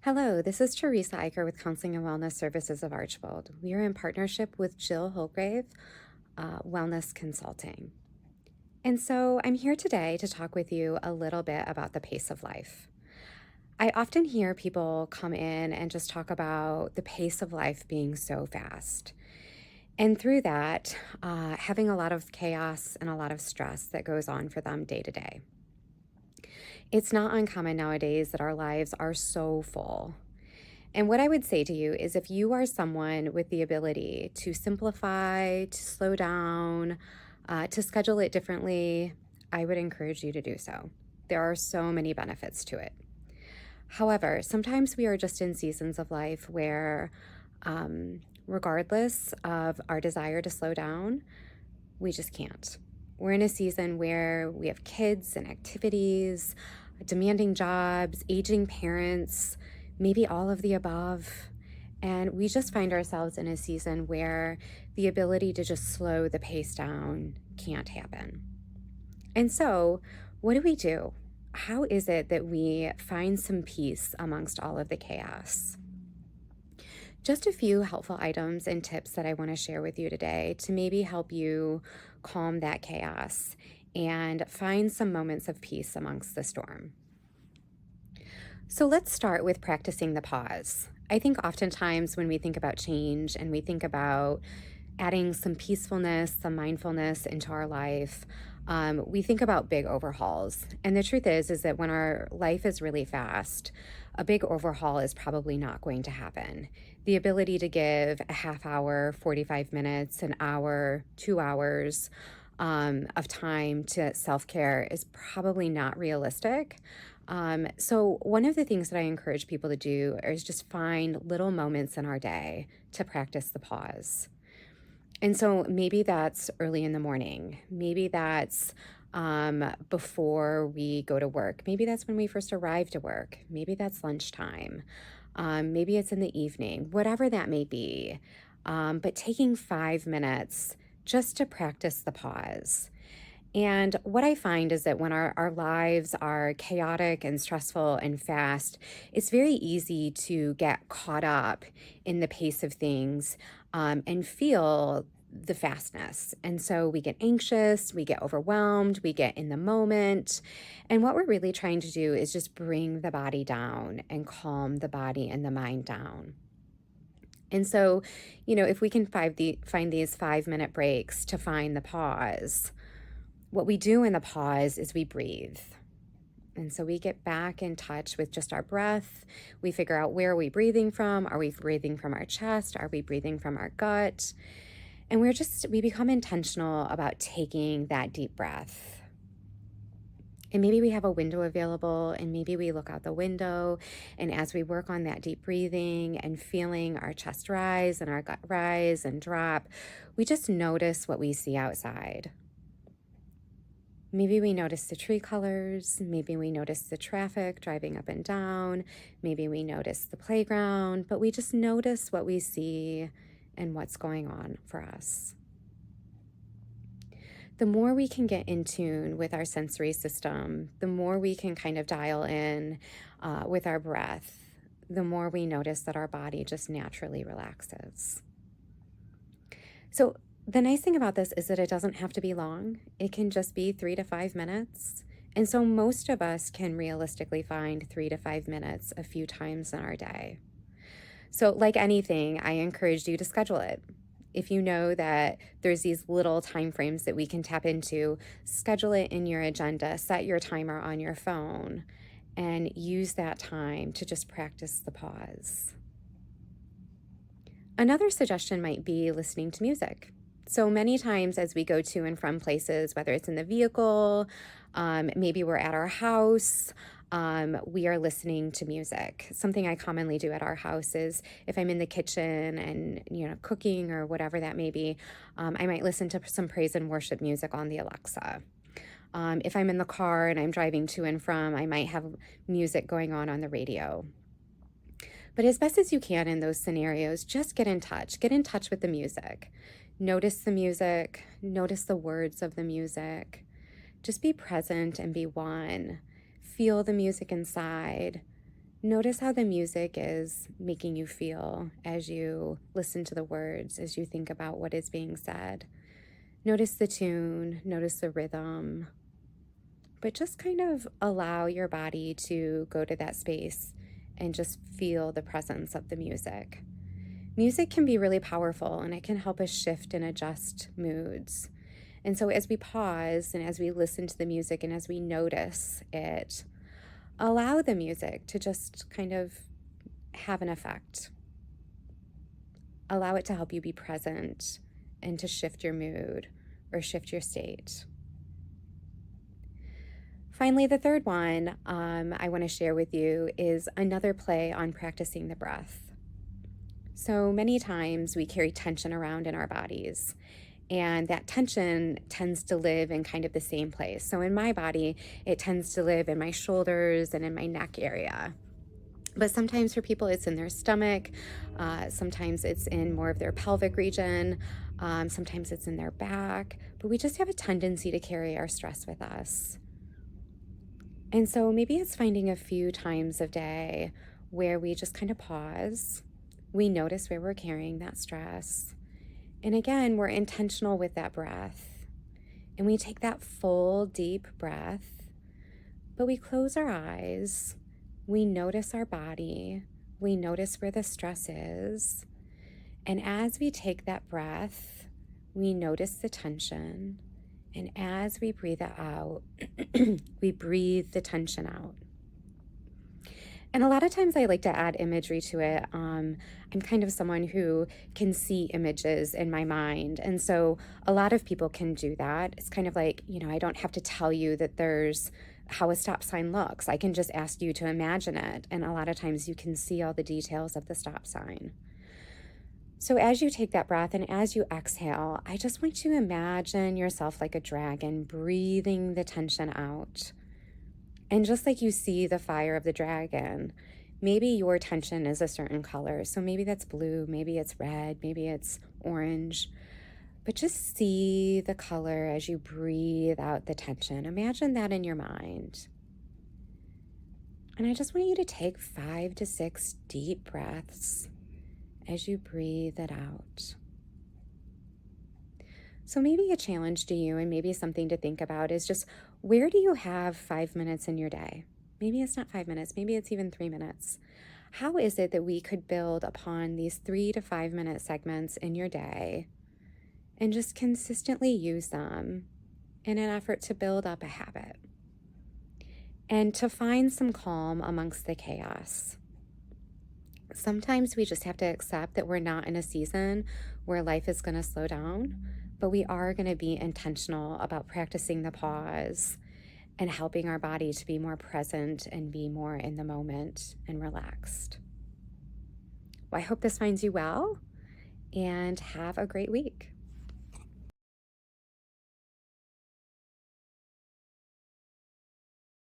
Hello, this is Teresa Eicher with Counseling and Wellness Services of Archbold. We are in partnership with Jill Holgrave, Wellness Consulting. And so I'm here today to talk with you a little bit about the pace of life. I often hear people come in and just talk about the pace of life being so fast. And through that, having a lot of chaos and a lot of stress that goes on for them day to day. It's not uncommon nowadays that our lives are so full. And what I would say to you is if you are someone with the ability to simplify, to slow down, to schedule it differently, I would encourage you to do so. There are so many benefits to it. However, sometimes we are just in seasons of life where, regardless of our desire to slow down, we just can't. We're in a season where we have kids and activities, demanding jobs, aging parents, maybe all of the above. And we just find ourselves in a season where the ability to just slow the pace down can't happen. And so, what do we do? How is it that we find some peace amongst all of the chaos? Just a few helpful items and tips that I want to share with you today to maybe help you calm that chaos and find some moments of peace amongst the storm. So let's start with practicing the pause. I think oftentimes when we think about change and we think about adding some peacefulness, some mindfulness into our life, we think about big overhauls. And the truth is that when our life is really fast, a big overhaul is probably not going to happen. The ability to give a half hour, 45 minutes, an hour, 2 hours of time to self-care is probably not realistic. So one of the things that I encourage people to do is just find little moments in our day to practice the pause. And so maybe that's early in the morning. Maybe that's before we go to work. Maybe that's when we first arrive to work. Maybe that's lunchtime. Maybe it's in the evening, whatever that may be. But taking 5 minutes just to practice the pause. And what I find is that when our lives are chaotic and stressful and fast, it's very easy to get caught up in the pace of things and feel the fastness. And so we get anxious, we get overwhelmed, we get in the moment. And what we're really trying to do is just bring the body down and calm the body and the mind down. And so, if we can find these 5 minute breaks to find the pause, what we do in the pause is we breathe. And so we get back in touch with just our breath. We figure out, where are we breathing from? Are we breathing from our chest? Are we breathing from our gut? And we become intentional about taking that deep breath. And maybe we have a window available and maybe we look out the window. And as we work on that deep breathing and feeling our chest rise and our gut rise and drop, we just notice what we see outside. Maybe we notice the tree colors, maybe we notice the traffic driving up and down, maybe we notice the playground, but we just notice what we see and what's going on for us. The more we can get in tune with our sensory system, the more we can kind of dial in with our breath, the more we notice that our body just naturally relaxes. So the nice thing about this is that it doesn't have to be long. It can just be 3 to 5 minutes. And so most of us can realistically find 3 to 5 minutes a few times in our day. So like anything, I encourage you to schedule it. If you know that there's these little time frames that we can tap into, schedule it in your agenda, set your timer on your phone, and use that time to just practice the pause. Another suggestion might be listening to music. So many times as we go to and from places, whether it's in the vehicle, maybe we're at our house, we are listening to music. Something I commonly do at our house is if I'm in the kitchen and, cooking or whatever that may be, I might listen to some praise and worship music on the Alexa. If I'm in the car and I'm driving to and from, I might have music going on the radio. But as best as you can in those scenarios, just get in touch. Get in touch with the music. Notice the music. Notice the words of the music. Just be present and be one. Feel the music inside. Notice how the music is making you feel as you listen to the words, as you think about what is being said. Notice the tune, notice the rhythm, but just kind of allow your body to go to that space and just feel the presence of the music. Music can be really powerful and it can help us shift and adjust moods. And so, as we pause and as we listen to the music and as we notice it, allow the music to just kind of have an effect. Allow it to help you be present and to shift your mood or shift your state. Finally, the third one I want to share with you is another play on practicing the breath. So many times we carry tension around in our bodies, and that tension tends to live in kind of the same place. So in my body, it tends to live in my shoulders and in my neck area. But sometimes for people, it's in their stomach. Sometimes it's in more of their pelvic region. Sometimes it's in their back. But we just have a tendency to carry our stress with us. And so maybe it's finding a few times of day where we just kind of pause. We notice where we're carrying that stress. And again, we're intentional with that breath. And we take that full, deep breath, but we close our eyes. We notice our body. We notice where the stress is. And as we take that breath, we notice the tension. And as we breathe it out, we breathe the tension out. And a lot of times I like to add imagery to it. I'm kind of someone who can see images in my mind. And so a lot of people can do that. It's kind of like, I don't have to tell you that there's how a stop sign looks. I can just ask you to imagine it. And a lot of times you can see all the details of the stop sign. So as you take that breath and as you exhale, I just want you to imagine yourself like a dragon, breathing the tension out. And just like you see the fire of the dragon, maybe your tension is a certain color. So maybe that's blue, maybe it's red, maybe it's orange. But just see the color as you breathe out the tension. Imagine that in your mind. And I just want you to take 5 to 6 deep breaths as you breathe it out. So maybe a challenge to you and maybe something to think about is just, where do you have 5 minutes in your day? Maybe it's not 5 minutes, maybe it's even 3 minutes. How is it that we could build upon these 3 to 5 minute segments in your day and just consistently use them in an effort to build up a habit and to find some calm amongst the chaos? Sometimes we just have to accept that we're not in a season where life is going to slow down, but we are going to be intentional about practicing the pause and helping our body to be more present and be more in the moment and relaxed. Well, I hope this finds you well, and have a great week.